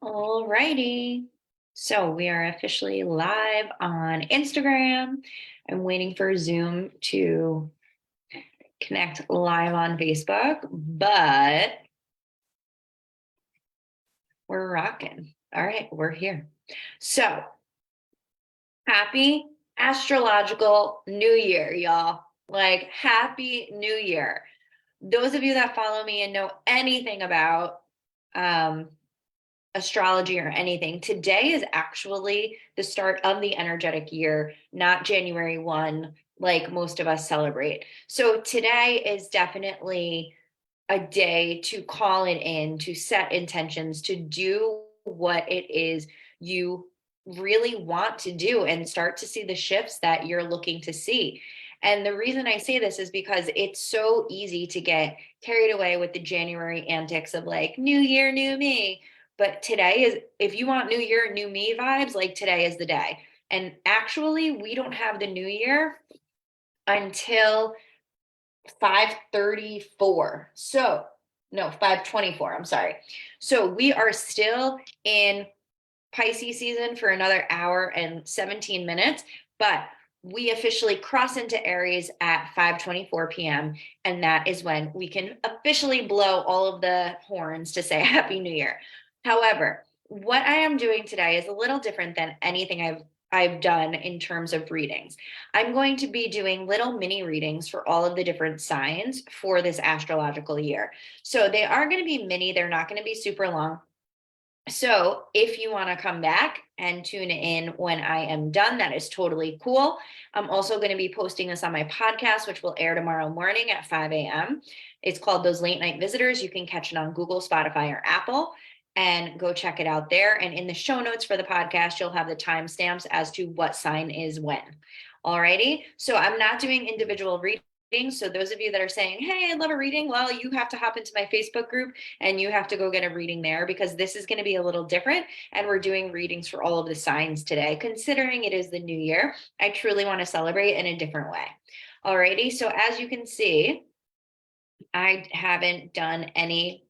All righty. So we are officially live on Instagram. I'm waiting for Zoom to connect live on Facebook, but we're rocking. All right, we're here. So happy astrological new year, y'all. Like, happy new year. Those of you that follow me and know anything about um, astrology or anything, today is actually the start of the energetic year, not January 1, like most of us celebrate. So today is definitely a day to call it in, to set intentions, to do what it is you really want to do and start to see the shifts that you're looking to see. And the reason I say this is because it's so easy to get carried away with the January antics of like, new year, new me. But today is, if you want new year, new me vibes, like today is the day. And actually, we don't have the new year until 5:34. So, no, 5:24. I'm sorry. So, we are still in Pisces season for another hour and 17 minutes, but we officially cross into Aries at 5:24 p.m. And that is when we can officially blow all of the horns to say Happy New Year. However, what I am doing today is a little different than anything I've done in terms of readings. I'm going to be doing little mini readings for all of the different signs for this astrological year. So they are going to be mini, they're not going to be super long. So if you want to come back and tune in when I am done, that is totally cool. I'm also going to be posting this on my podcast, which will air tomorrow morning at 5 a.m. It's called Those Late Night Visitors. You can catch it on Google, Spotify, or Apple and go check it out there. And in the show notes for the podcast, you'll have the timestamps as to what sign is when. Alrighty. So I'm not doing individual readings. So those of you that are saying, hey, I'd love a reading, well, you have to hop into my Facebook group and you have to go get a reading there because this is going to be a little different. And we're doing readings for all of the signs today. Considering it is the new year, I truly want to celebrate in a different way. Alrighty. So as you can see, I haven't done any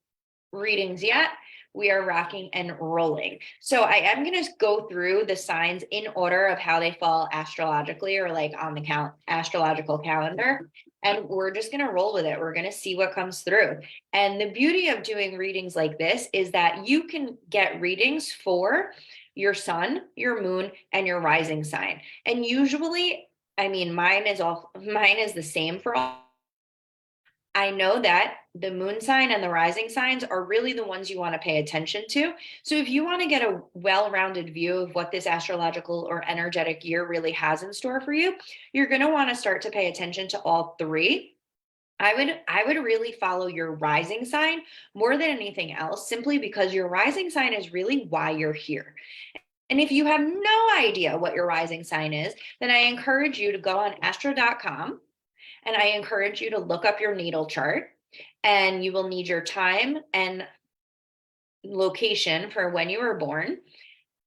readings yet. We are rocking and rolling. So I am going to go through the signs in order of how they fall astrologically or like on the astrological calendar. And we're just going to roll with it. We're going to see what comes through. And the beauty of doing readings like this is that you can get readings for your sun, your moon, and your rising sign. And usually, I mean, mine is the same for all. I know that the moon sign and the rising signs are really the ones you want to pay attention to. So if you want to get a well-rounded view of what this astrological or energetic year really has in store for you, you're going to want to start to pay attention to all three. I would really follow your rising sign more than anything else, simply because your rising sign is really why you're here. And if you have no idea what your rising sign is, then I encourage you to go on astro.com. And I encourage you to look up your natal chart, and you will need your time and location for when you were born,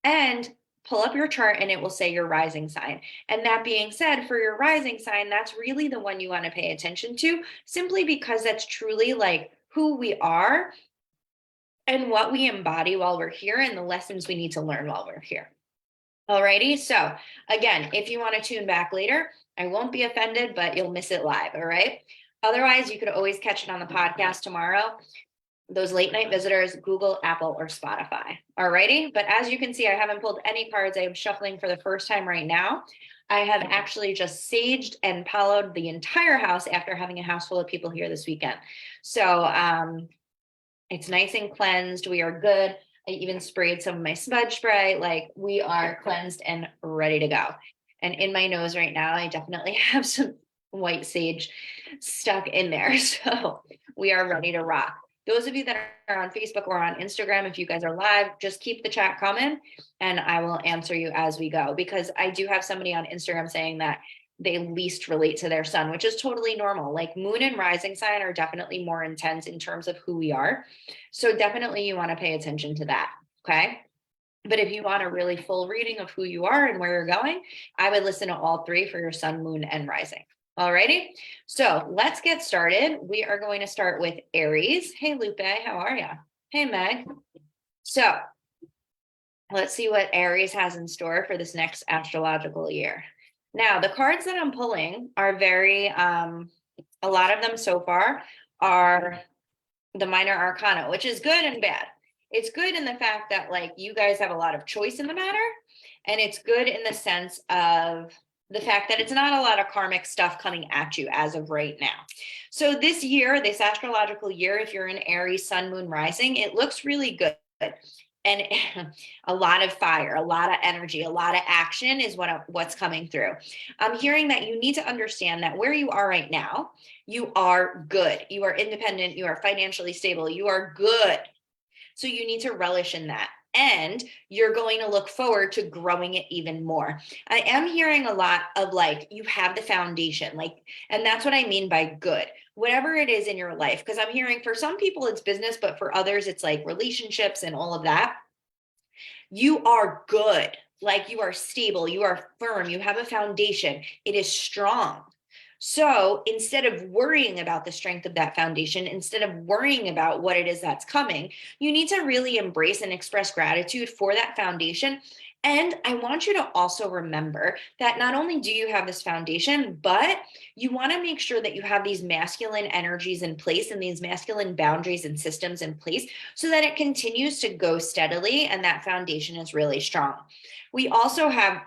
and pull up your chart and it will say your rising sign. And that being said, for your rising sign, that's really the one you want to pay attention to, simply because that's truly like who we are and what we embody while we're here and the lessons we need to learn while we're here. Alrighty. So again, if you want to tune back later, I won't be offended, but you'll miss it live. All right. Otherwise, you could always catch it on the podcast tomorrow. Those late night visitors, Google, Apple, or Spotify. Alrighty. But as you can see, I haven't pulled any cards. I am shuffling for the first time right now. I have actually just saged and pallowed the entire house after having a house full of people here this weekend. So it's nice and cleansed. We are good. I even sprayed some of my smudge spray. Like, we are cleansed and ready to go. And in my nose right now, I definitely have some white sage stuck in there. So we are ready to rock. Those of you that are on Facebook or on Instagram, if you guys are live, just keep the chat coming and I will answer you as we go, because I do have somebody on Instagram saying that they least relate to their sun, which is totally normal. Like, moon and rising sign are definitely more intense in terms of who we are. So definitely you want to pay attention to that. Okay. But if you want a really full reading of who you are and where you're going, I would listen to all three for your sun, moon, and rising. Alrighty. So let's get started. We are going to start with Aries. Hey, Lupe, how are you? Hey, Meg. So Let's see what Aries has in store for this next astrological year. Now, the cards that I'm pulling are very, a lot of them so far are the minor arcana, which is good and bad. It's good in the fact that like you guys have a lot of choice in the matter, and it's good in the sense of the fact that it's not a lot of karmic stuff coming at you as of right now. So this year, this astrological year, if you're in Aries, Sun, Moon, Rising, it looks really good. And a lot of fire, a lot of energy, a lot of action is what's coming through. I'm hearing that you need to understand that where you are right now, you are good. You are independent. You are financially stable. You are good. So you need to relish in that. And you're going to look forward to growing it even more. I am hearing a lot of like, you have the foundation, like, and that's what I mean by good. Whatever it is in your life, because I'm hearing for some people it's business, but for others it's like relationships and all of that. You are good. Like you are stable, you are firm, you have a foundation. It is strong. So instead of worrying about the strength of that foundation, instead of worrying about what it is that's coming, you need to really embrace and express gratitude for that foundation. And I want you to also remember that not only do you have this foundation, but you want to make sure that you have these masculine energies in place and these masculine boundaries and systems in place so that it continues to go steadily and that foundation is really strong. We also have,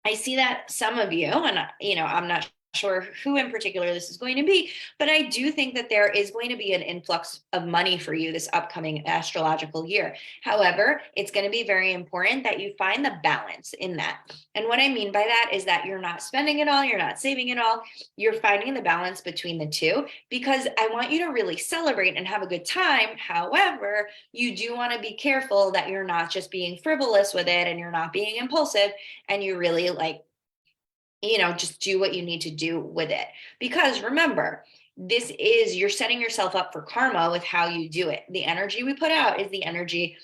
I see that some of you, and I'm not sure who in particular this is going to be, but I do think that there is going to be an influx of money for you this upcoming astrological year. However, it's going to be very important that you find the balance in that. And what I mean by that is that you're not spending it all, you're not saving it all, you're finding the balance between the two, because I want you to really celebrate and have a good time. However, you do want to be careful that you're not just being frivolous with it and you're not being impulsive and you really like, just do what you need to do with it. Because remember, you're setting yourself up for karma with how you do it. The energy we put out is the energy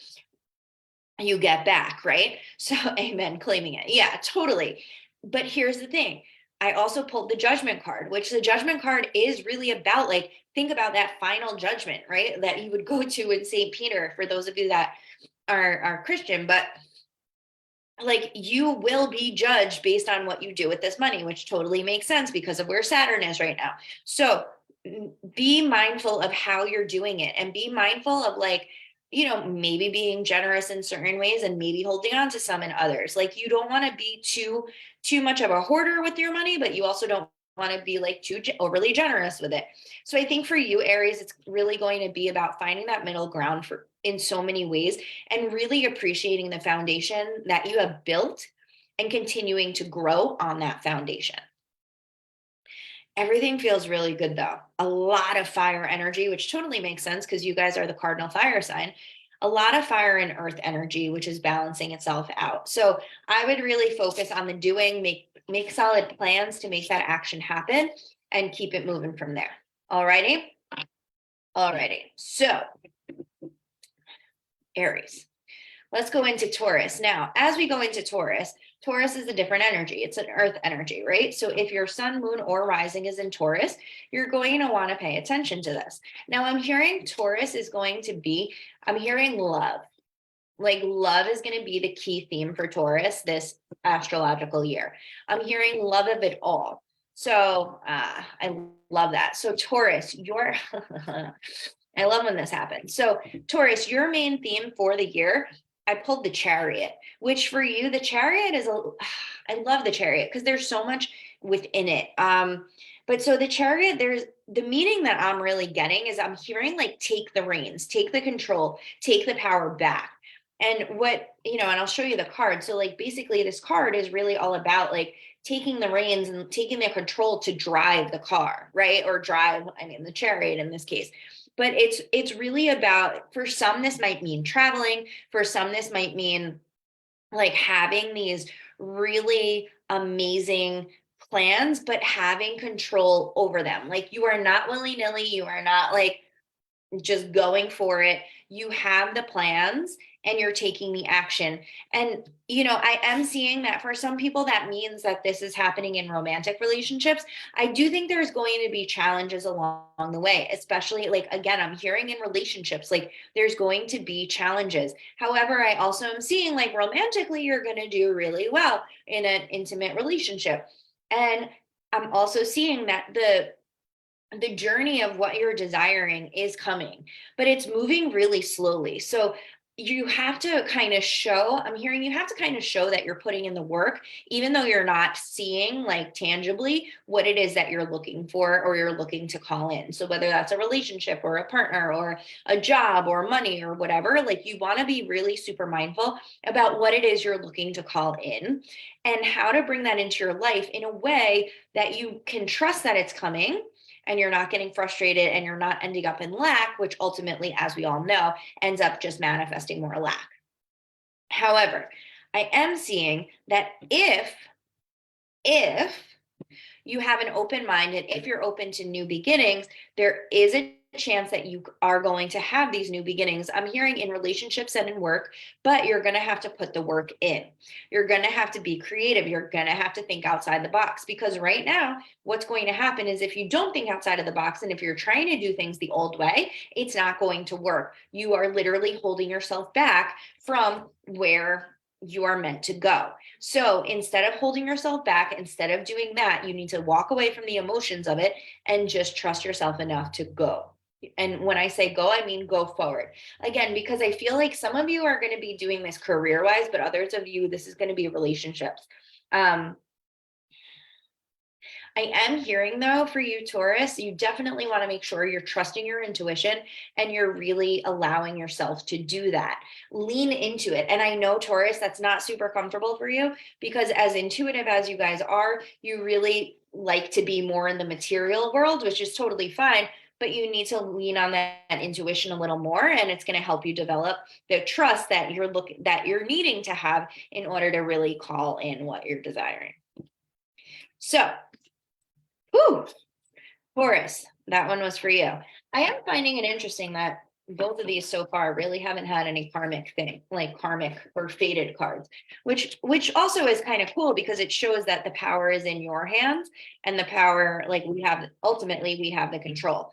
you get back, right? So, amen, claiming it. Yeah, totally. But here's the thing. I also pulled the judgment card, which the judgment card is really about like, think about that final judgment, right? That you would go to in St. Peter for those of you that are Christian, but like you will be judged based on what you do with this money, which totally makes sense because of where Saturn is right now. So be mindful of how you're doing it and be mindful of like, maybe being generous in certain ways and maybe holding on to some in others. Like you don't want to be too much of a hoarder with your money, but you also don't want to be like too overly generous with it. So I think for you, Aries, it's really going to be about finding that middle ground for in so many ways and really appreciating the foundation that you have built and continuing to grow on that foundation. Everything feels really good though. A lot of fire energy, which totally makes sense because you guys are the cardinal fire sign. A lot of fire and earth energy, which is balancing itself out. So I would really focus on the doing, make solid plans to make that action happen and keep it moving from there. Alrighty? Alrighty. So Aries. Let's go into Taurus. Now, as we go into Taurus, Taurus is a different energy. It's an earth energy, right? So if your sun, moon, or rising is in Taurus, you're going to want to pay attention to this. Now, I'm hearing Taurus is going to be, I'm hearing love. Like love is going to be the key theme for Taurus this astrological year. I'm hearing love of it all. So I love that. So Taurus, I love when this happens. So Taurus, your main theme for the year, I pulled the Chariot, which for you, the Chariot is I love the Chariot because there's so much within it. But so the Chariot, there's the meaning that I'm really getting is I'm hearing like take the reins, take the control, take the power back. And and I'll show you the card. So like basically this card is really all about like taking the reins and taking the control to drive the car, right? Or the Chariot in this case. But it's really about, for some this might mean traveling, for some this might mean like having these really amazing plans but having control over them. Like you are not willy-nilly, you are not like just going for it. you have the plans and you're taking the action. And, I am seeing that for some people, that means that this is happening in romantic relationships. I do think there's going to be challenges along the way, especially like, again, I'm hearing in relationships, like there's going to be challenges. However, I also am seeing like romantically, you're going to do really well in an intimate relationship. And I'm also seeing that the journey of what you're desiring is coming, but it's moving really slowly. So you have to kind of show, I'm hearing you have to kind of show that you're putting in the work, even though you're not seeing like tangibly what it is that you're looking for or you're looking to call in. So whether that's a relationship or a partner or a job or money or whatever, like you want to be really super mindful about what it is you're looking to call in and how to bring that into your life in a way that you can trust that it's coming and you're not getting frustrated and you're not ending up in lack, which ultimately, as we all know, ends up just manifesting more lack. However, I am seeing that if you have an open mind and if you're open to new beginnings, there is a chance that you are going to have these new beginnings. I'm hearing in relationships and in work, but you're going to have to put the work in. You're going to have to be creative. You're going to have to think outside the box, because right now, what's going to happen is if you don't think outside of the box and if you're trying to do things the old way, it's not going to work. You are literally holding yourself back from where you are meant to go. So instead of holding yourself back, instead of doing that, you need to walk away from the emotions of it and just trust yourself enough to go. And when I say go, I mean go forward. Again, because I feel like some of you are going to be doing this career-wise, but others of you, this is going to be relationships. I am hearing though, for you, Taurus, you definitely want to make sure you're trusting your intuition and you're really allowing yourself to do that. Lean into it. And I know, Taurus, that's not super comfortable for you, because as intuitive as you guys are, you really like to be more in the material world, which is totally fine. But you need to lean on that intuition a little more, and it's going to help you develop the trust that you're needing to have in order to really call in what you're desiring. So, whew, Taurus, that one was for you. I am finding it interesting that both of these so far really haven't had any karmic thing, like karmic or fated cards, which also is kind of cool, because it shows that the power is in your hands, and the power, like ultimately we have the control.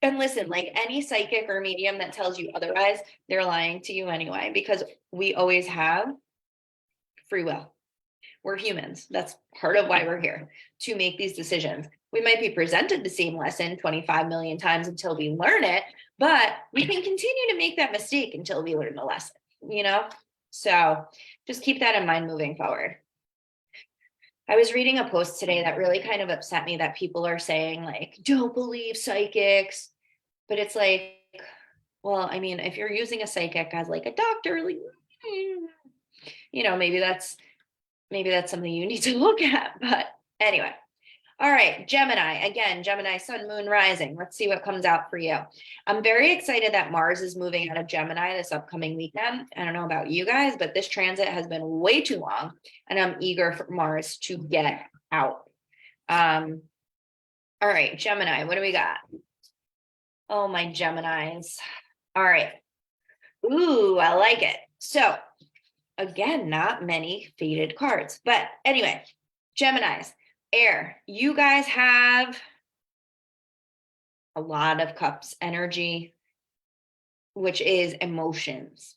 And listen, like any psychic or medium that tells you otherwise, they're lying to you anyway, because we always have free will. We're humans. That's part of why we're here, to make these decisions. We might be presented the same lesson 25 million times until we learn it, but we can continue to make that mistake until we learn the lesson, So just keep that in mind moving forward. I was reading a post today that really kind of upset me, that people are saying like, don't believe psychics. But it's like, well, I mean, if you're using a psychic as like a doctor, like, maybe that's something you need to look at. But anyway, all right, Gemini. Again, Gemini, sun, moon, rising. Let's see what comes out for you. I'm very excited that Mars is moving out of Gemini this upcoming weekend. I don't know about you guys, but this transit has been way too long, and I'm eager for Mars to get out. All right, Gemini, what do we got? Oh, my Geminis. All right. Ooh, I like it. So again, not many fated cards, but anyway, Geminis, air, you guys have a lot of cups energy, which is emotions.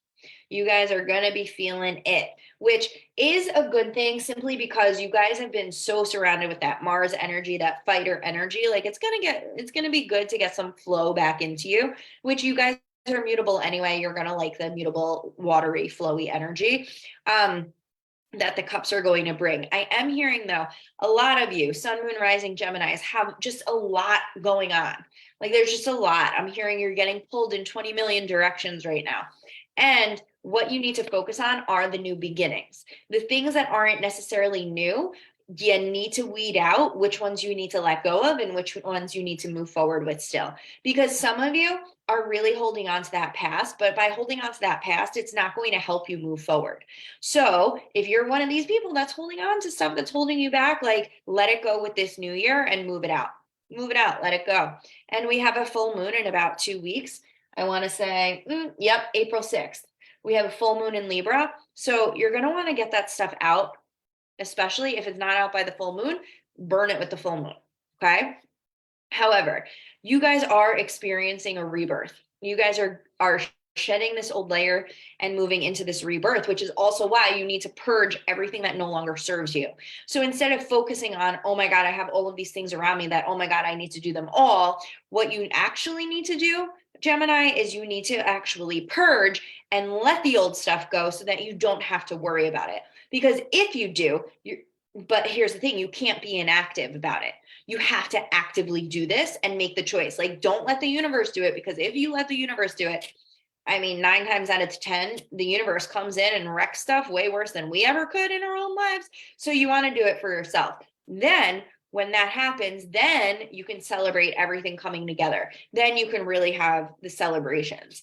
You guys are going to be feeling it, which is a good thing, simply because you guys have been so surrounded with that Mars energy, that fighter energy. Like it's going to be good to get some flow back into you, which you guys are mutable anyway. You're going to like the mutable, watery, flowy energy that the cups are going to bring. I am hearing though, a lot of you, sun, moon, rising Geminis, have just a lot going on. Like there's just a lot. I'm hearing you're getting pulled in 20 million directions right now. And what you need to focus on are the new beginnings. The things that aren't necessarily new, you need to weed out which ones you need to let go of and which ones you need to move forward with still. Because some of you are really holding on to that past, but by holding on to that past, it's not going to help you move forward. So if you're one of these people that's holding on to stuff that's holding you back, like let it go with this new year and move it out. Move it out, let it go. And we have a full moon in about 2 weeks. I want to say, yep, April 6th. We have a full moon in Libra. So you're going to want to get that stuff out, especially if it's not out by the full moon, burn it with the full moon. Okay. However, you guys are experiencing a rebirth. You guys are shedding this old layer and moving into this rebirth, which is also why you need to purge everything that no longer serves you. So instead of focusing on, oh my God, I have all of these things around me that, oh my God, I need to do them all, what you actually need to do, Gemini, is you need to actually purge and let the old stuff go so that you don't have to worry about it. Because if you do, but here's the thing, you can't be inactive about it. You have to actively do this and make the choice. Like, don't let the universe do it, because if you let the universe do it, I mean, 9 times out of 10, the universe comes in and wrecks stuff way worse than we ever could in our own lives. So you want to do it for yourself. Then when that happens, then you can celebrate everything coming together. Then you can really have the celebrations.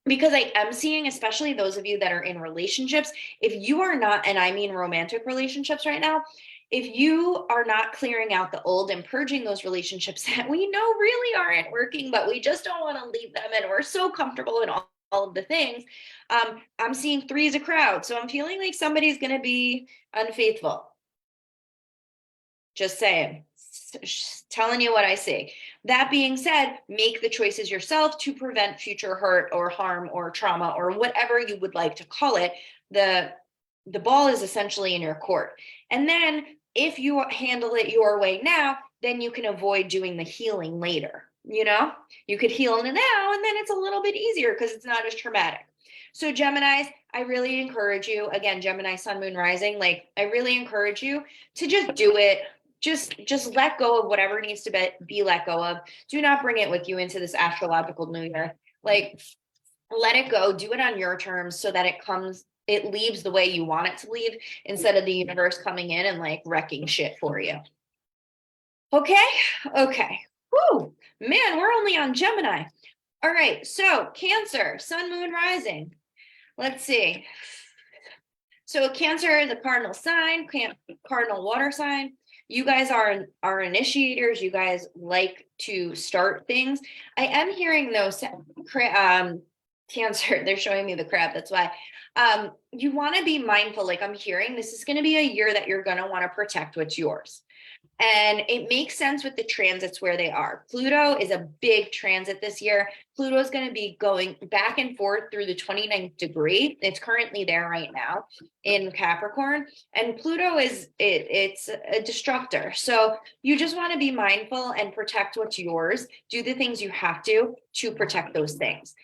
Because I am seeing, especially those of you that are in relationships, if you are not, and I mean romantic relationships right now, if you are not clearing out the old and purging those relationships that we know really aren't working, but we just don't want to leave them and we're so comfortable in all of the things, I'm seeing 3 as a crowd. So I'm feeling like somebody's going to be unfaithful. Just saying, telling you what I see. That being said, make the choices yourself to prevent future hurt or harm or trauma or whatever you would like to call it. The ball is essentially in your court. And then if you handle it your way now, then you can avoid doing the healing later. You know, you could heal now and then it's a little bit easier because it's not as traumatic. So Geminis, I really encourage you, again, Gemini, Sun, Moon, Rising, like I really encourage you to just do it. Just let go of whatever needs to be let go of. Do not bring it with you into this astrological new year. Like, let it go. Do it on your terms so that it leaves the way you want it to leave, instead of the universe coming in and like wrecking shit for you. Okay. Whew. Man, we're only on Gemini. All right. So Cancer, Sun, Moon, Rising. Let's see. So Cancer is a cardinal sign, cardinal water sign. You guys are initiators. You guys like to start things. I am hearing though, Cancer, they're showing me the crab. That's why. You want to be mindful. Like I'm hearing, this is going to be a year that you're going to want to protect what's yours. And it makes sense with the transits where they are. Pluto is a big transit this year. Pluto is going to be going back and forth through the 29th degree. It's currently there right now in Capricorn. And Pluto it's a destructor. So you just want to be mindful and protect what's yours. Do the things you have to protect those things.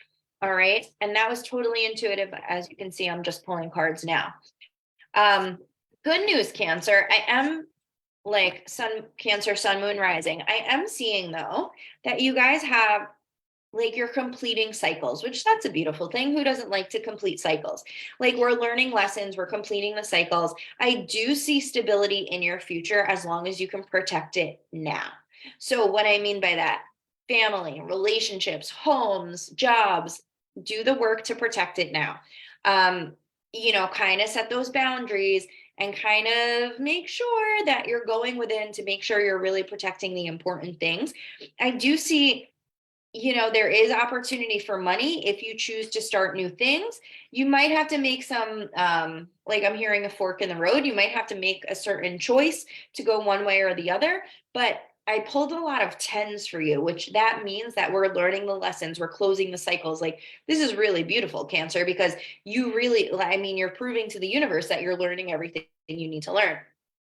All right. And that was totally intuitive. As you can see, I'm just pulling cards now. Good news, Cancer. I am like Cancer, Sun, Moon, Rising. I am seeing though that you guys have like you're completing cycles, which that's a beautiful thing. Who doesn't like to complete cycles? Like we're learning lessons, we're completing the cycles. I do see stability in your future as long as you can protect it now. So what I mean by that, family, relationships, homes, jobs, do the work to protect it now. Kind of set those boundaries and kind of make sure that you're going within to make sure you're really protecting the important things. I do see, there is opportunity for money if you choose to start new things. You might have to make some, like I'm hearing a fork in the road. You might have to make a certain choice to go one way or the other. But I pulled a lot of 10s for you, which that means that we're learning the lessons, we're closing the cycles. Like this is really beautiful, Cancer, because you're proving to the universe that you're learning everything you need to learn.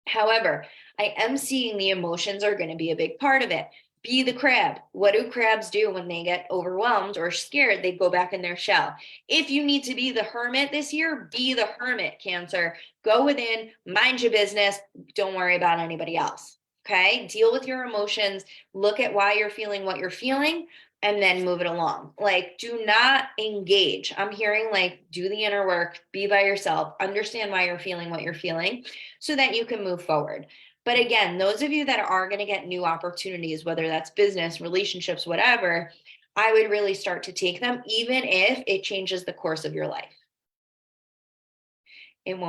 However, I am seeing the emotions are going to be a big part of it. Be the crab. What do crabs do when they get overwhelmed or scared? They go back in their shell. If you need to be the hermit this year, be the hermit, Cancer. Go within, mind your business. Don't worry about anybody else. Okay. Deal with your emotions. Look at why you're feeling what you're feeling and then move it along. Like, do not engage. I'm hearing like, do the inner work, be by yourself, understand why you're feeling what you're feeling so that you can move forward. But again, those of you that are going to get new opportunities, whether that's business, relationships, whatever, I would really start to take them, even if it changes the course of your life. It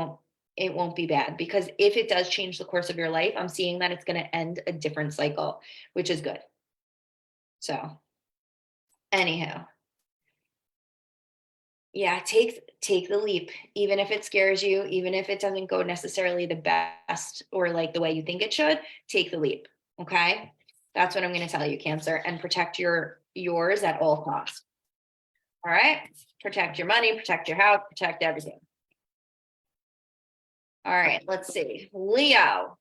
won't be bad, because if it does change the course of your life, I'm seeing that it's going to end a different cycle, which is good. So Anyhow, yeah, take the leap, even if it scares you, even if it doesn't go necessarily the best or like the way you think it should, take the leap. Okay? That's what I'm going to tell you, Cancer, and protect yours at all costs. All right? Protect your money, protect your house, protect everything. All right, let's see. Leo.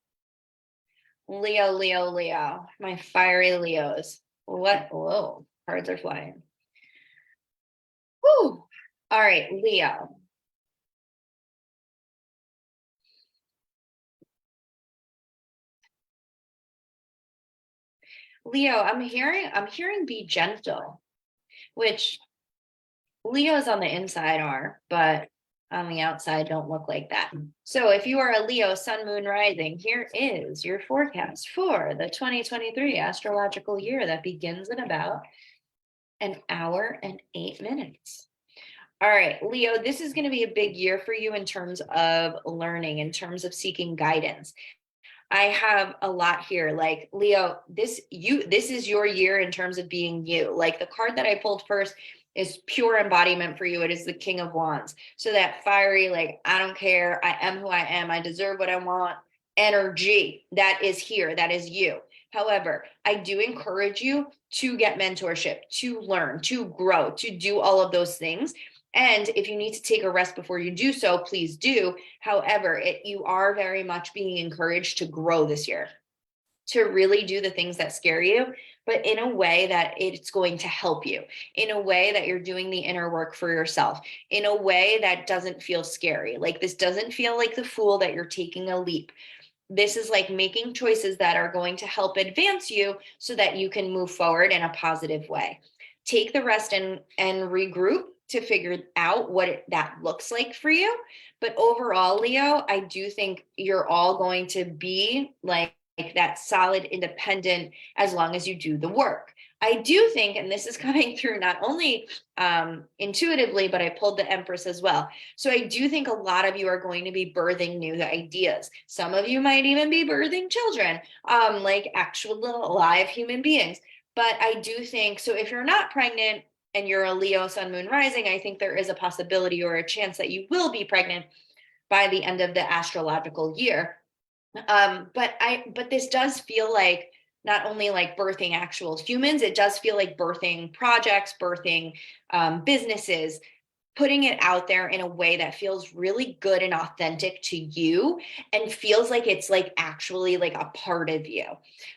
Leo, Leo, Leo. My fiery Leos. What? Whoa, cards are flying. Whew. All right, Leo. Leo, I'm hearing be gentle, which Leos on the inside are, but on the outside don't look like that. So if you are a Leo, sun, moon, rising, here is your forecast for the 2023 astrological year that begins in about an hour and 8 minutes. All right, Leo, this is going to be a big year for you in terms of learning, in terms of seeking guidance. I have a lot here. Like Leo, this is your year in terms of being you. Like the card that I pulled first is pure embodiment for you. It is the King of Wands. So that fiery, like, I don't care, I am who I am, I deserve what I want energy that is here, that is you. However, I do encourage you to get mentorship, to learn, to grow, to do all of those things. And if you need to take a rest before you do so, please do. However, you are very much being encouraged to grow this year, to really do the things that scare you, but in a way that it's going to help you, in a way that you're doing the inner work for yourself, in a way that doesn't feel scary. Like this doesn't feel like the fool that you're taking a leap. This is like making choices that are going to help advance you so that you can move forward in a positive way. Take the rest and regroup to figure out what that looks like for you. But overall, Leo, I do think you're all going to be like that solid independent as long as you do the work. I do think, and this is coming through not only intuitively, but I pulled the Empress as well. So I do think a lot of you are going to be birthing new ideas. Some of you might even be birthing children, like actual live human beings. But I do think, so if you're not pregnant and you're a Leo, sun, moon, rising, I think there is a possibility or a chance that you will be pregnant by the end of the astrological year. But this does feel like not only like birthing actual humans, it does feel like birthing projects, birthing businesses, putting it out there in a way that feels really good and authentic to you and feels like it's like actually like a part of you.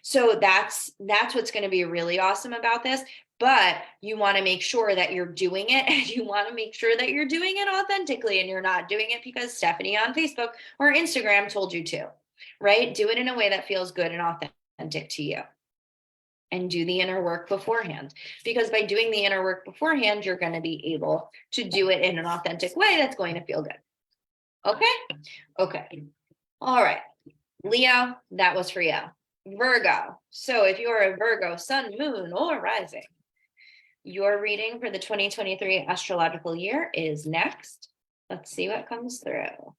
So that's what's going to be really awesome about this. But you want to make sure that you're doing it, and you want to make sure that you're doing it authentically, and you're not doing it because Stephanie on Facebook or Instagram told you to, right? Do it in a way that feels good and authentic to you. And do the inner work beforehand, because by doing the inner work beforehand, you're going to be able to do it in an authentic way that's going to feel good. Okay. All right, Leo, that was for you. Virgo. So if you're a Virgo, sun, moon, or rising, your reading for the 2023 astrological year is next. Let's see what comes through.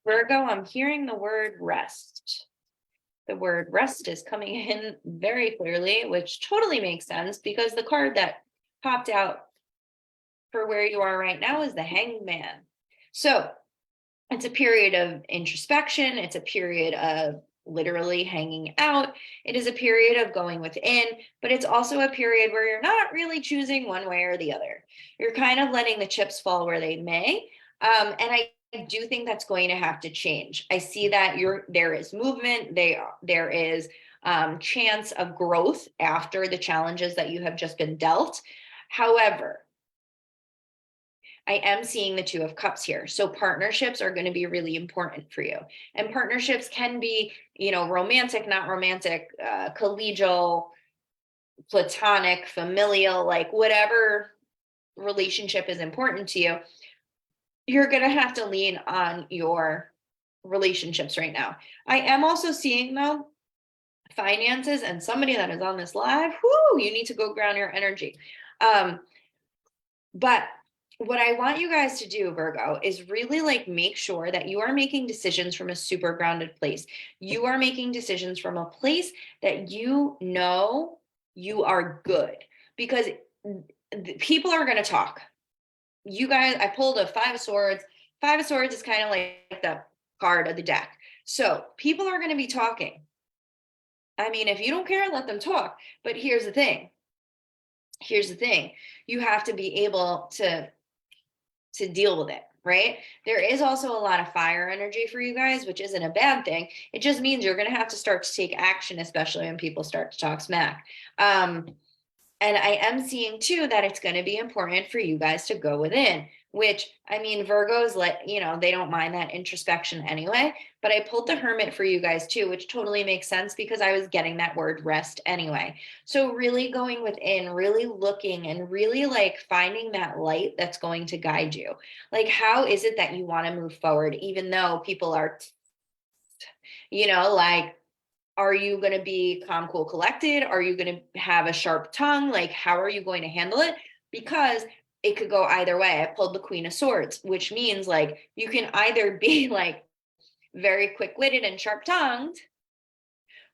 Virgo, I'm hearing the word rest. The word rest is coming in very clearly, which totally makes sense because the card that popped out for where you are right now is the Hanged Man. So it's a period of introspection. It's a period of literally hanging out. It is a period of going within, but it's also a period where you're not really choosing one way or the other. You're kind of letting the chips fall where they may. And I do think that's going to have to change. I see that there is movement. There is chance of growth after the challenges that you have just been dealt. However, I am seeing the Two of Cups here. So partnerships are going to be really important for you. And partnerships can be, romantic, not romantic, collegial, platonic, familial, like whatever relationship is important to you. You're going to have to lean on your relationships right now. I am also seeing, though, finances, and somebody that is on this live, you need to go ground your energy. But what I want you guys to do, Virgo, is really like make sure that you are making decisions from a super grounded place. You are making decisions from a place that you know you are good, because people are going to talk. You guys, I pulled a Five of Swords. Five of Swords is kind of like the card of the deck. So people are going to be talking. I mean, if you don't care, let them talk. But here's the thing. Here's the thing. You have to be able to deal with it, right? There is also a lot of fire energy for you guys, which isn't a bad thing. It just means you're going to have to start to take action, especially when people start to talk smack. And I am seeing too that it's going to be important for you guys to go within, which I mean, Virgos, they don't mind that introspection anyway. But I pulled the Hermit for you guys too, which totally makes sense because I was getting that word rest anyway. So really going within, really looking and really like finding that light that's going to guide you. Like, how is it that you want to move forward, even though people are, like, are you going to be calm, cool, collected? Are you going to have a sharp tongue? Like, how are you going to handle it? Because it could go either way. I pulled the Queen of Swords, which means like you can either be like very quick witted and sharp tongued,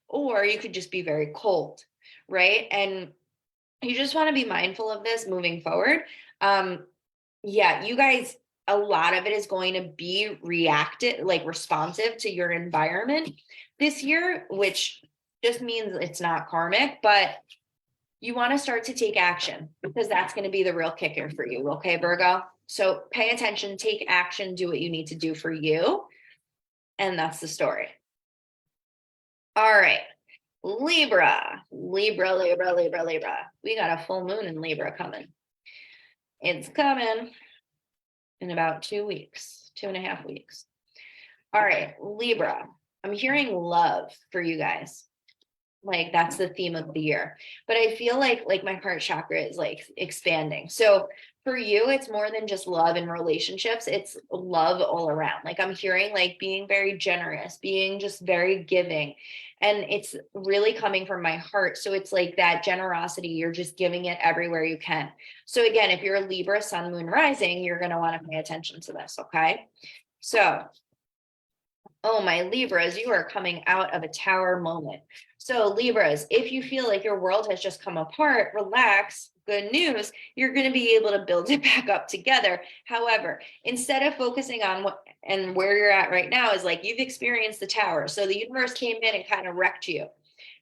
or you could just be very cold, right? And you just want to be mindful of this moving forward. Yeah, you guys, a lot of it is going to be reactive, like responsive to your environment this year, which just means it's not karmic, but you want to start to take action because that's going to be the real kicker for you. Okay, Virgo? So pay attention, take action, do what you need to do for you. And that's the story. All right. Libra. We got a full moon in Libra coming. It's coming in about 2 weeks, 2.5 weeks. All right, Libra. I'm hearing love for you guys. Like that's the theme of the year. But I feel like my heart chakra is like expanding. So for you, it's more than just love and relationships. It's love all around. Like I'm hearing like being very generous, being just very giving. And it's really coming from my heart. So it's like that generosity, you're just giving it everywhere you can. So again, if you're a Libra, sun, moon, rising, you're going to want to pay attention to this. Okay. So oh, my Libras, you are coming out of a tower moment. So, Libras, if you feel like your world has just come apart, relax. Good news, you're going to be able to build it back up together. However, instead of focusing on what and where you're at right now, is like you've experienced the tower. So, the universe came in and kind of wrecked you.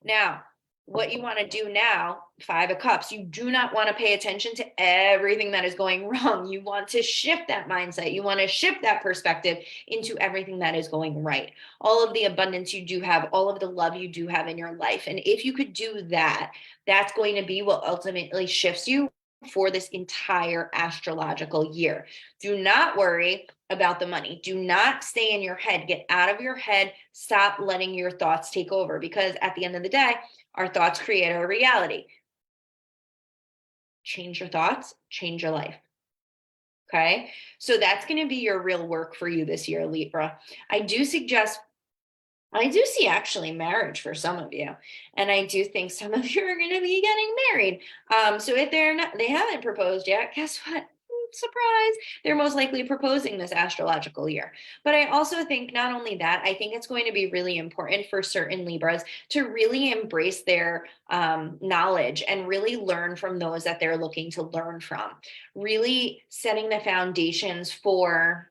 Now, what you want to do now, Five of Cups, you do not want to pay attention to everything that is going wrong. You want to shift that mindset. You want to shift that perspective into everything that is going right. All of the abundance you do have, all of the love you do have in your life. And if you could do that, that's going to be what ultimately shifts you for this entire astrological year. Do not worry about the money. Do not stay in your head. Get out of your head. Stop letting your thoughts take over, because at the end of the day, our thoughts create our reality. Change your thoughts, change your life. Okay. So that's going to be your real work for you this year, Libra. I do see actually marriage for some of you. And I do think some of you are going to be getting married. So if they haven't proposed yet, guess what? Surprise, they're most likely proposing this astrological year. But I also think not only that, I think it's going to be really important for certain Libras to really embrace their knowledge and really learn from those that they're looking to learn from, really setting the foundations for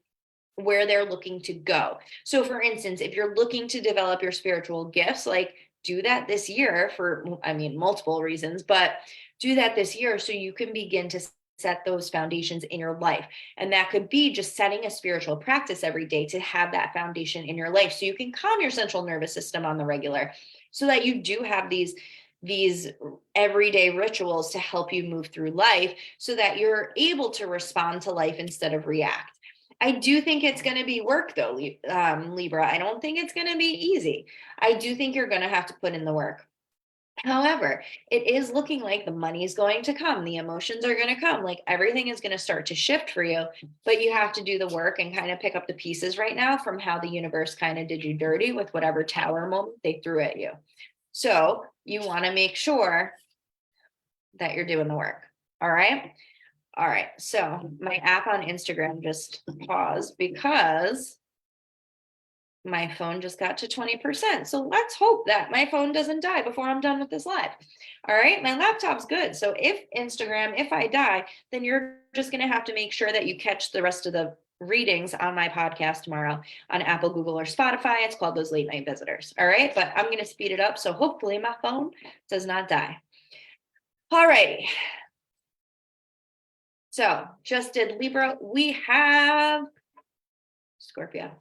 where they're looking to go. So for instance, if you're looking to develop your spiritual gifts, like do that this year for, I mean, multiple reasons, but do that this year so you can begin to set those foundations in your life. And that could be just setting a spiritual practice every day to have that foundation in your life so you can calm your central nervous system on the regular, so that you do have these everyday rituals to help you move through life so that you're able to respond to life instead of react. I do think it's going to be work though, Libra. I don't think it's going to be easy. I do think you're going to have to put in the work. However, it is looking like the money is going to come. The emotions are going to come. Like everything is going to start to shift for you, but you have to do the work and kind of pick up the pieces right now from how the universe kind of did you dirty with whatever tower moment they threw at you. So you want to make sure that you're doing the work. All right. All right. So my app on Instagram just paused because my phone just got to 20%. So let's hope that my phone doesn't die before I'm done with this live. All right. My laptop's good. So if I die, then you're just going to have to make sure that you catch the rest of the readings on my podcast tomorrow on Apple, Google, or Spotify. It's called Those Late Night Visitors. All right. But I'm going to speed it up. So hopefully my phone does not die. All righty. So just did Libra. We have Scorpio.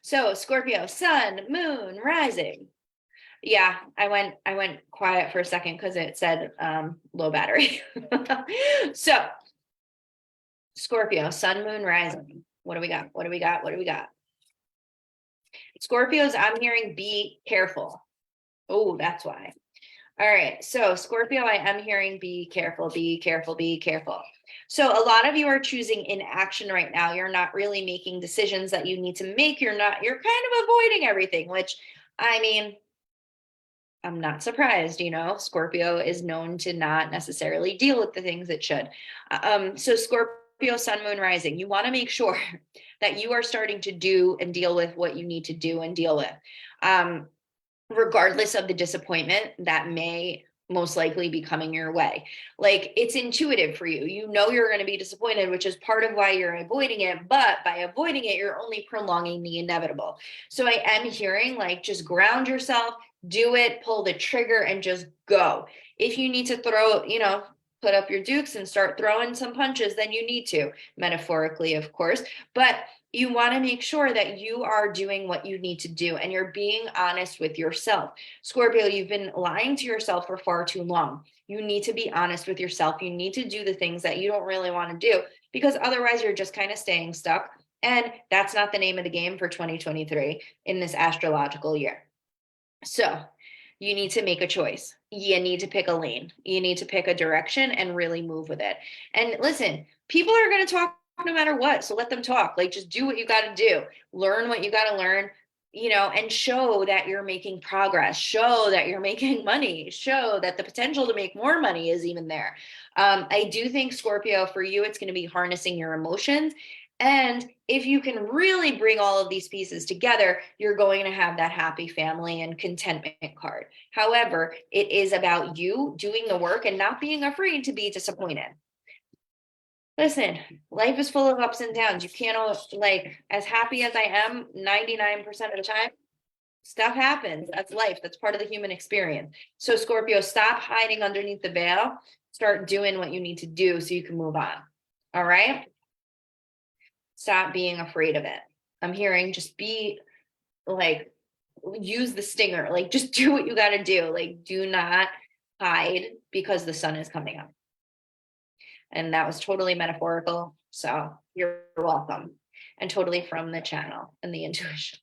So Scorpio, sun, moon, rising. Yeah, I went quiet for a second because it said low battery. So Scorpio, sun, moon, rising. What do we got? What do we got? What do we got? Scorpios, I'm hearing be careful. Oh, that's why. All right. So Scorpio, I am hearing be careful, be careful, be careful. So a lot of you are choosing inaction right now. You're not really making decisions that you need to make. You're kind of avoiding everything, which I mean, I'm not surprised, Scorpio is known to not necessarily deal with the things it should. So Scorpio, sun, moon, rising, you want to make sure that you are starting to do and deal with what you need to do and deal with. Regardless of the disappointment that may most likely be coming your way. Like it's intuitive for you. You know you're going to be disappointed, which is part of why you're avoiding it. But by avoiding it, you're only prolonging the inevitable. So I am hearing like just ground yourself, do it, pull the trigger, and just go. If you need to throw, put up your dukes and start throwing some punches, then you need to, metaphorically, of course. But you want to make sure that you are doing what you need to do and you're being honest with yourself. Scorpio, you've been lying to yourself for far too long. You need to be honest with yourself. You need to do the things that you don't really want to do because otherwise you're just kind of staying stuck. And that's not the name of the game for 2023 in this astrological year. So you need to make a choice. You need to pick a lane. You need to pick a direction and really move with it. And listen, people are going to talk no matter what. So let them talk. Like just do what you got to do. Learn what you got to learn, and show that you're making progress. Show that you're making money. Show that the potential to make more money is even there. I do think Scorpio, for you, it's going to be harnessing your emotions. And if you can really bring all of these pieces together, you're going to have that happy family and contentment card. However, it is about you doing the work and not being afraid to be disappointed. Listen, life is full of ups and downs. You can't as happy as I am 99% of the time, stuff happens. That's life. That's part of the human experience. So Scorpio, stop hiding underneath the veil. Start doing what you need to do so you can move on. All right? Stop being afraid of it. I'm hearing just be use the stinger. Just do what you got to do. Do not hide because the sun is coming up. And that was totally metaphorical. So you're welcome. And totally from the channel and the intuition.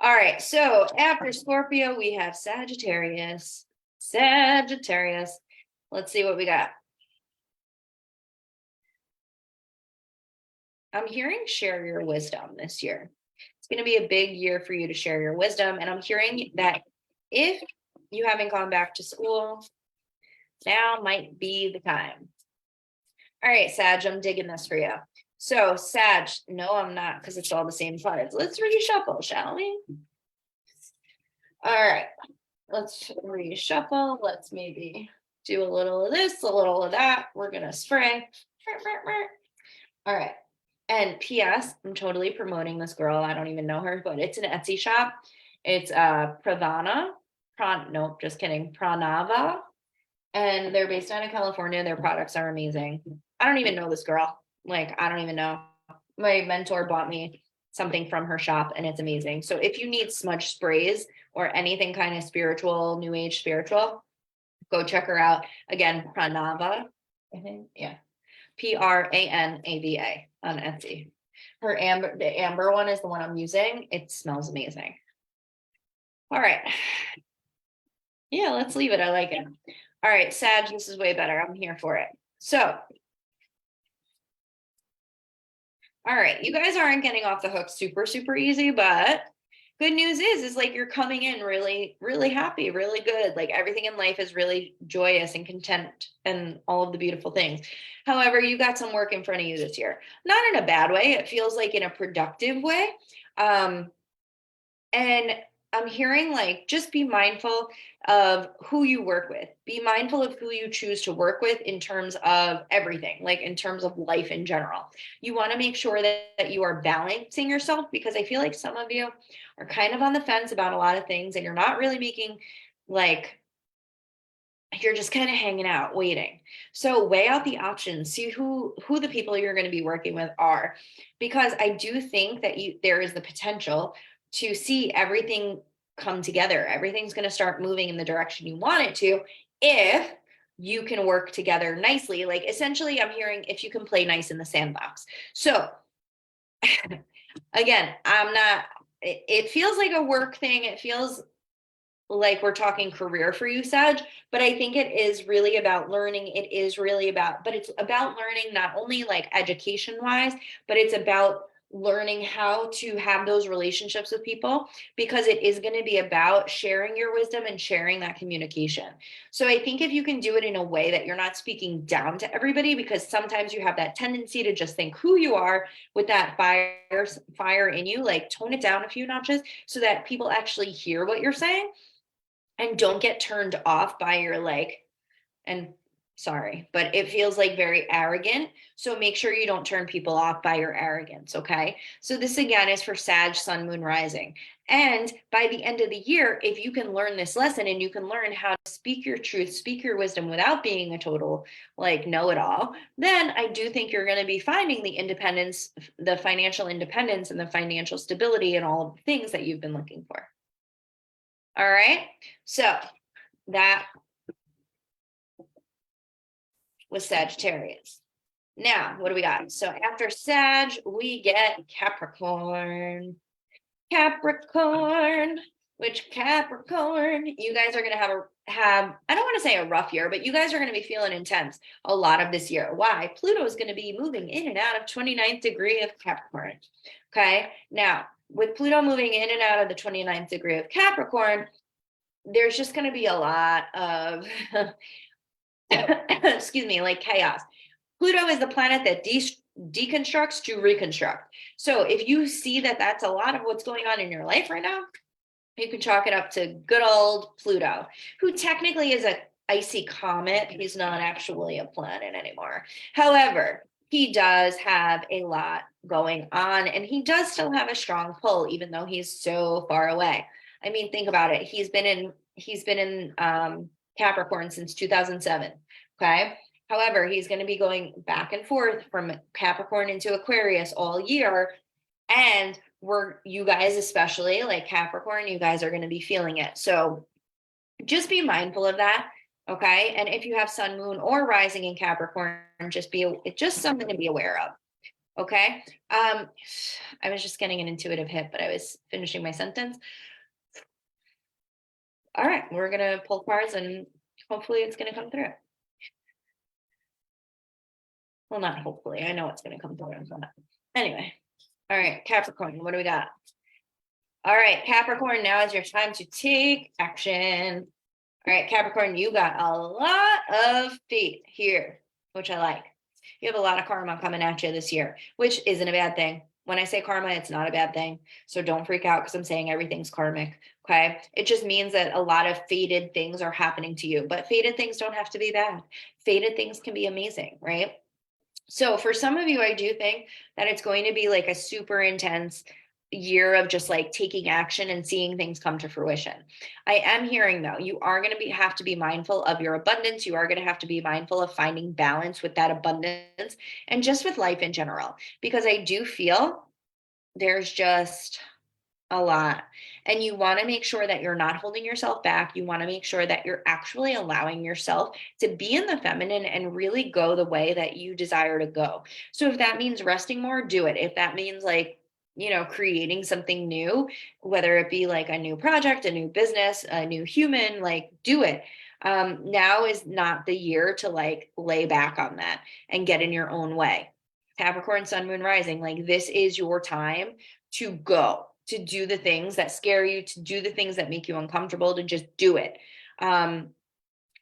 All right. So after Scorpio, we have Sagittarius. Sagittarius. Let's see what we got. I'm hearing share your wisdom this year. It's going to be a big year for you to share your wisdom. And I'm hearing that if you haven't gone back to school, now might be the time. All right, Sag, I'm digging this for you. So Sag, no, I'm not because it's all the same cards. Let's reshuffle, shall we? All right, let's reshuffle. Let's maybe do a little of this, a little of that. We're going to spray. All right. And P.S., I'm totally promoting this girl. I don't even know her, but it's an Etsy shop. It's Pranava. Nope, just kidding. Pranava. And they're based out of California. Their products are amazing. I don't even know this girl. I don't even know. My mentor bought me something from her shop and it's amazing. So if you need smudge sprays or anything kind of spiritual, new age spiritual, go check her out. Again, Pranava. I think, yeah. Pranava on Etsy. The amber one is the one I'm using. It smells amazing. All right. Yeah, let's leave it. I like it. All right, Sag, this is way better. I'm here for it. So, all right, you guys aren't getting off the hook super, super easy, but good news is like you're coming in really, really happy, really good. Like everything in life is really joyous and content and all of the beautiful things. However, you got some work in front of you this year. Not in a bad way. It feels like in a productive way. Um, and I'm hearing like just be mindful of who you work with. Be mindful of who you choose to work with in terms of everything, like in terms of life in general. You want to make sure that you are balancing yourself, because I feel like some of you are kind of on the fence about a lot of things and you're not really making like you're just kind of hanging out waiting. So weigh out the options, see who the people you're going to be working with are, because I do think that there is the potential to see everything come together. Everything's going to start moving in the direction you want it to if you can work together nicely. Like essentially I'm hearing if you can play nice in the sandbox. So again, I'm not, it feels like a work thing. It feels like we're talking career for you, Sag, but I think it is really about learning. It is really about, but it's about learning not only like education wise, but it's about learning how to have those relationships with people, because it is going to be about sharing your wisdom and sharing that communication. So I think if you can do it in a way that you're not speaking down to everybody, because sometimes you have that tendency to just think who you are with that fire in you, like tone it down a few notches so that people actually hear what you're saying and don't get turned off by your like, and sorry, but it feels like very arrogant. So make sure you don't turn people off by your arrogance. Okay. So this again is for Sag, Sun, Moon, Rising. And by the end of the year, if you can learn this lesson and you can learn how to speak your truth, speak your wisdom without being a total like know it all, then I do think you're going to be finding the independence, the financial independence and the financial stability and all of the things that you've been looking for. All right. So that was Sagittarius. Now, what do we got? So after Sag, we get Capricorn. Capricorn, which Capricorn, you guys are going to have, I don't want to say a rough year, but you guys are going to be feeling intense a lot of this year. Why? Pluto is going to be moving in and out of 29th degree of Capricorn. Okay. Now, with Pluto moving in and out of the 29th degree of Capricorn, there's just going to be a lot of, excuse me, like chaos. Pluto is the planet that deconstructs to reconstruct. So if you see that that's a lot of what's going on in your life right now, you can chalk it up to good old Pluto, who technically is a icy comet. He's not actually a planet anymore. However, he does have a lot going on and he does still have a strong pull, even though he's so far away. I mean, think about it. He's been in Capricorn since 2007. Okay. However, he's going to be going back and forth from Capricorn into Aquarius all year. And you guys, especially like Capricorn, you guys are going to be feeling it. So just be mindful of that. Okay. And if you have Sun, Moon, or Rising in Capricorn, it's just something to be aware of. Okay. I was just getting an intuitive hit, but I was finishing my sentence. All right. We're going to pull cards and hopefully it's going to come through. Well, not hopefully. I know it's going to come through. Anyway. All right. Capricorn, what do we got? All right. Capricorn, now is your time to take action. All right. Capricorn, you got a lot of faith here, which I like. You have a lot of karma coming at you this year, which isn't a bad thing. When I say karma, it's not a bad thing. So don't freak out because I'm saying everything's karmic. Okay. It just means that a lot of fated things are happening to you, but fated things don't have to be bad. Fated things can be amazing, right? So for some of you, I do think that it's going to be like a super intense year of just like taking action and seeing things come to fruition. I am hearing though, you are going to have to be mindful of your abundance. You are going to have to be mindful of finding balance with that abundance and just with life in general, because I do feel there's just a lot. And you want to make sure that you're not holding yourself back. You want to make sure that you're actually allowing yourself to be in the feminine and really go the way that you desire to go. So if that means resting more, do it. If that means like, creating something new, whether it be like a new project, a new business, a new human, like do it. Now is not the year to like lay back on that and get in your own way. Capricorn, Sun, Moon, Rising, like this is your time to go. to do the things that scare you, to do the things that make you uncomfortable, to just do it.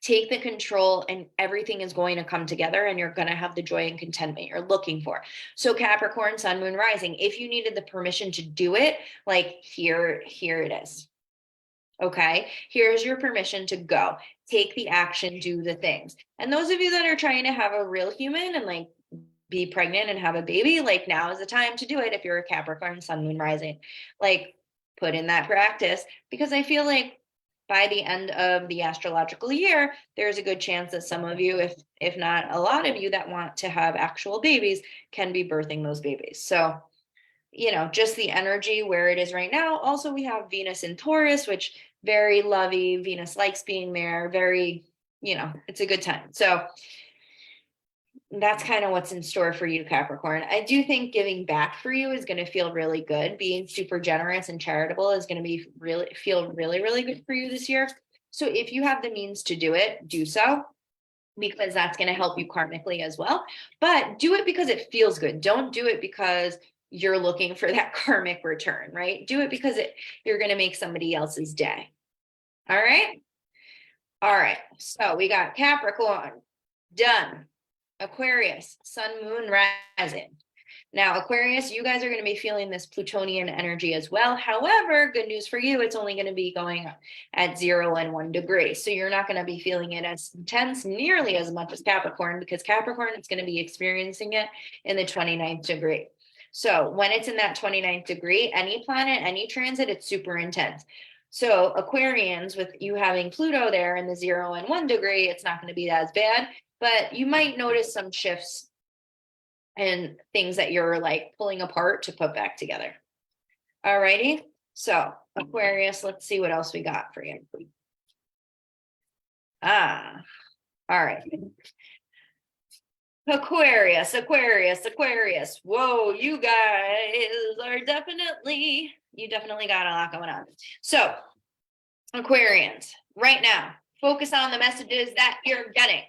Take the control, and everything is going to come together, and you're going to have the joy and contentment you're looking for. So Capricorn, sun, moon, rising, if you needed the permission to do it, like here it is. Okay, here's your permission to go. Take the action, do the things. And those of you that are trying to have a real human and like be pregnant and have a baby, like now is the time to do it. If you're a Capricorn, sun, moon, rising, like put in that practice, because I feel like by the end of the astrological year, there's a good chance that some of you, if not a lot of you that want to have actual babies, can be birthing those babies. So, you know, just the energy where it is right now. Also, we have Venus in Taurus, which very lovey. Venus likes being there. Very, you know, it's a good time. So that's kind of what's in store for you, Capricorn. I do think giving back for you is going to feel really good. Being super generous and charitable is going to feel really, really good for you this year. So if you have the means to do it, do so, because that's going to help you karmically as well. But do it because it feels good. Don't do it because you're looking for that karmic return, right? Do it because you're going to make somebody else's day. All right. All right. So we got Capricorn done. Aquarius, sun, moon, rising. Now, Aquarius, you guys are going to be feeling this Plutonian energy as well. However, good news for you, it's only going to be going at 0 and 1 degree. So you're not going to be feeling it as intense nearly as much as Capricorn, because Capricorn is going to be experiencing it in the 29th degree. So when it's in that 29th degree, any planet, any transit, it's super intense. So Aquarians, with you having Pluto there in the 0 and 1 degree, it's not going to be as bad, but you might notice some shifts and things that you're like pulling apart to put back together. All righty. So Aquarius, let's see what else we got for you. All right. Aquarius. Whoa, you definitely got a lot going on. So Aquarians, right now, focus on the messages that you're getting,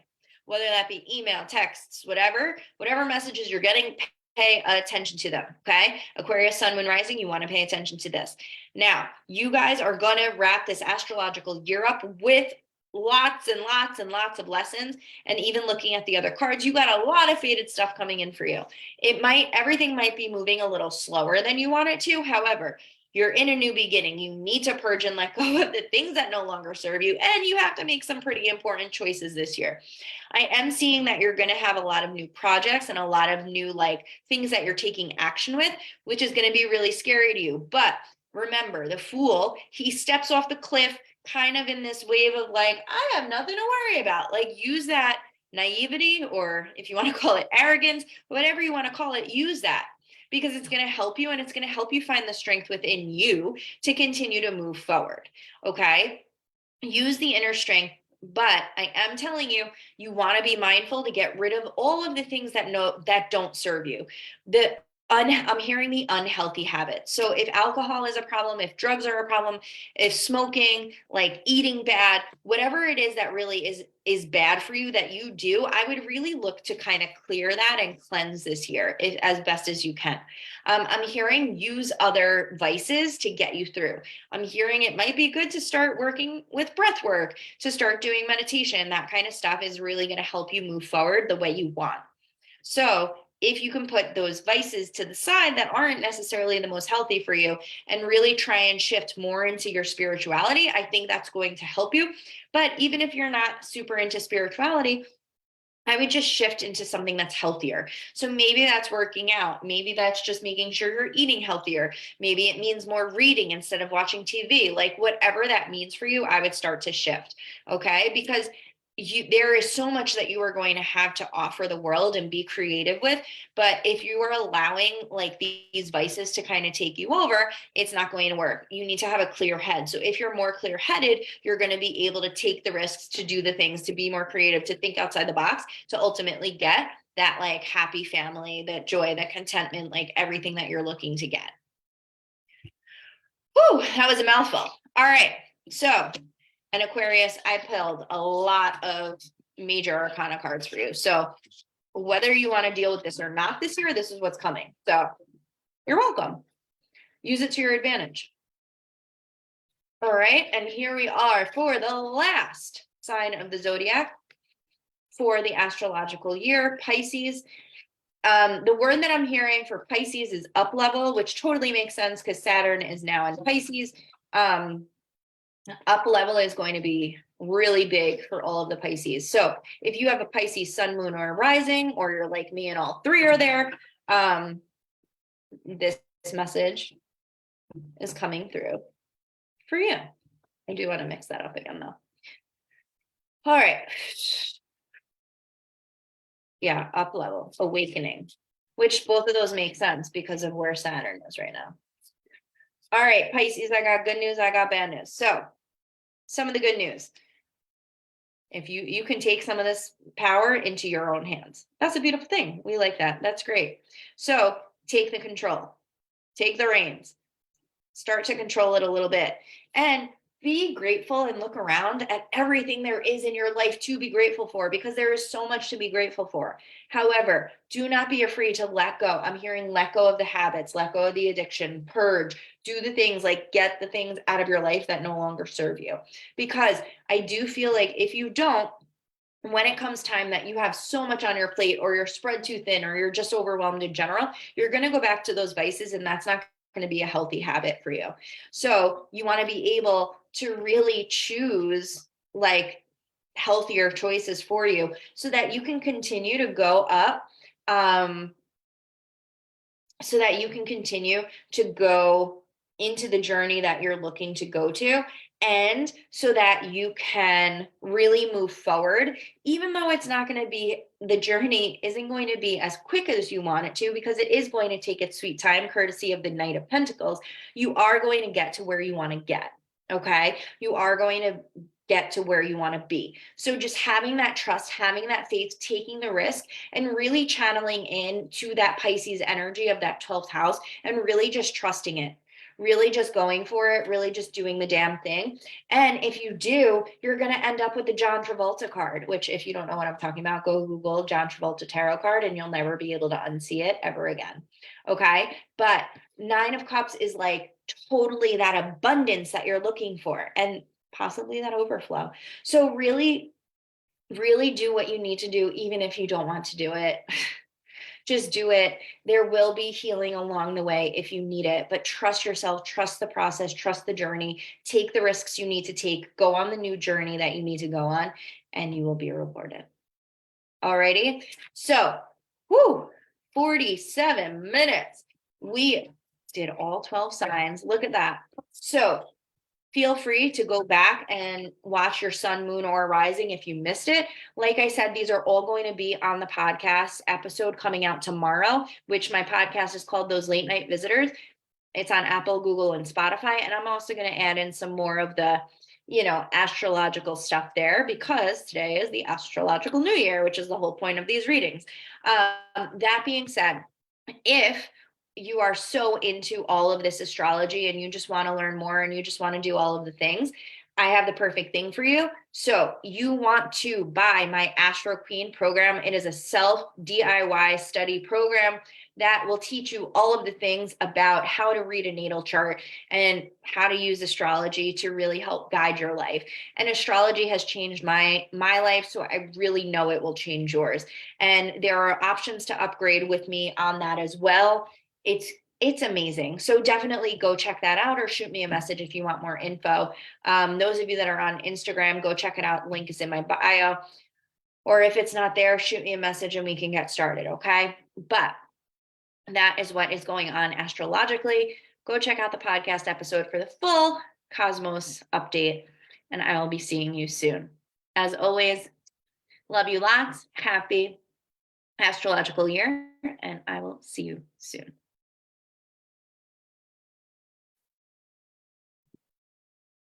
whether that be email, texts, whatever messages you're getting, pay attention to them. Okay. Aquarius, sun, moon, rising, you want to pay attention to this. Now, you guys are going to wrap this astrological year up with lots and lots and lots of lessons. And even looking at the other cards, you got a lot of faded stuff coming in for you. Everything might be moving a little slower than you want it to. However, you're in a new beginning. You need to purge and let go of the things that no longer serve you. And you have to make some pretty important choices this year. I am seeing that you're going to have a lot of new projects and a lot of new like things that you're taking action with, which is going to be really scary to you. But remember, the fool, he steps off the cliff kind of in this wave of like, I have nothing to worry about. Like, use that naivety, or if you want to call it arrogance, whatever you want to call it, use that, because it's going to help you, and it's going to help you find the strength within you to continue to move forward. Okay. Use the inner strength. But I am telling you, you want to be mindful to get rid of all of the things that don't serve you. I'm hearing the unhealthy habits. So if alcohol is a problem, if drugs are a problem, if smoking, like eating bad, whatever it is that really is bad for you that you do, I would really look to kind of clear that and cleanse this year as best as you can. I'm hearing use other vices to get you through. I'm hearing it might be good to start working with breath work, to start doing meditation. That kind of stuff is really going to help you move forward the way you want. So if you can put those vices to the side that aren't necessarily the most healthy for you and really try and shift more into your spirituality, I think that's going to help you. But even if you're not super into spirituality, I would just shift into something that's healthier. So maybe that's working out. Maybe that's just making sure you're eating healthier. Maybe it means more reading instead of watching TV. Like whatever that means for you, I would start to shift. Okay. Because there is so much that you are going to have to offer the world and be creative with. But if you are allowing like these vices to kind of take you over, it's not going to work. You need to have a clear head. So if you're more clear headed, you're going to be able to take the risks, to do the things, to be more creative, to think outside the box, to ultimately get that like happy family, that joy, that contentment, like everything that you're looking to get. Whew, that was a mouthful. All right. So, and Aquarius, I pulled a lot of major arcana cards for you. So whether you want to deal with this or not this year, this is what's coming. So you're welcome. Use it to your advantage. All right, and here we are for the last sign of the zodiac for the astrological year, Pisces. The word that I'm hearing for Pisces is up level, which totally makes sense because Saturn is now in Pisces. Up level is going to be really big for all of the Pisces. So if you have a Pisces sun, moon, or rising, or you're like me and all three are there, this message is coming through for you. I do want to mix that up again though. All right. Yeah, up level, awakening, which both of those make sense because of where Saturn is right now. All right, Pisces, I got good news, I got bad news. So some of the good news. If you can take some of this power into your own hands. That's a beautiful thing. We like that. That's great. So take the control, take the reins, start to control it a little bit, and be grateful and look around at everything there is in your life to be grateful for, because there is so much to be grateful for. However, do not be afraid to let go. I'm hearing let go of the habits, let go of the addiction, purge, do the things, like get the things out of your life that no longer serve you. Because I do feel like if you don't, when it comes time that you have so much on your plate, or you're spread too thin, or you're just overwhelmed in general, you're going to go back to those vices, and that's not going to be a healthy habit for you. So you want to be able to really choose like healthier choices for you so that you can continue to go up, so that you can continue to go into the journey that you're looking to go to, and so that you can really move forward, even though it's not going to be, the journey isn't going to be as quick as you want it to, because it is going to take its sweet time, courtesy of the Knight of Pentacles. You are going to get to where you want to get. Okay. You are going to get to where you want to be. So just having that trust, having that faith, taking the risk, and really channeling into that Pisces energy of that 12th house, and really just trusting it, really just going for it, really just doing the damn thing. And if you do, you're going to end up with the John Travolta card, which if you don't know what I'm talking about, go Google John Travolta tarot card and you'll never be able to unsee it ever again. Okay. But 9 of Cups is like totally that abundance that you're looking for, and possibly that overflow. So really, really do what you need to do, even if you don't want to do it. Just do it. There will be healing along the way if you need it, but trust yourself, trust the process, trust the journey, take the risks you need to take, go on the new journey that you need to go on, and you will be rewarded. Alrighty. So, 47 minutes. We did all 12 signs. Look at that. So feel free to go back and watch your sun, moon, or rising if you missed it. Like I said, these are all going to be on the podcast episode coming out tomorrow, which my podcast is called Those Late Night Visitors. It's on Apple, Google, and Spotify. And I'm also going to add in some more of the, astrological stuff there, because today is the astrological new year, which is the whole point of these readings. That being said, if you are so into all of this astrology and you just want to learn more and you just want to do all of the things, I have the perfect thing for you. So you want to buy my Astro Queen program. It is a self DIY study program that will teach you all of the things about how to read a natal chart and how to use astrology to really help guide your life. And astrology has changed my life, so I really know it will change yours. And there are options to upgrade with me on that as well. It's amazing. So definitely go check that out, or shoot me a message if you want more info. Those of you that are on Instagram, go check it out. Link is in my bio. Or if it's not there, shoot me a message and we can get started. Okay. But that is what is going on astrologically. Go check out the podcast episode for the full cosmos update, and I will be seeing you soon. As always, love you lots. Happy astrological year, and I will see you soon.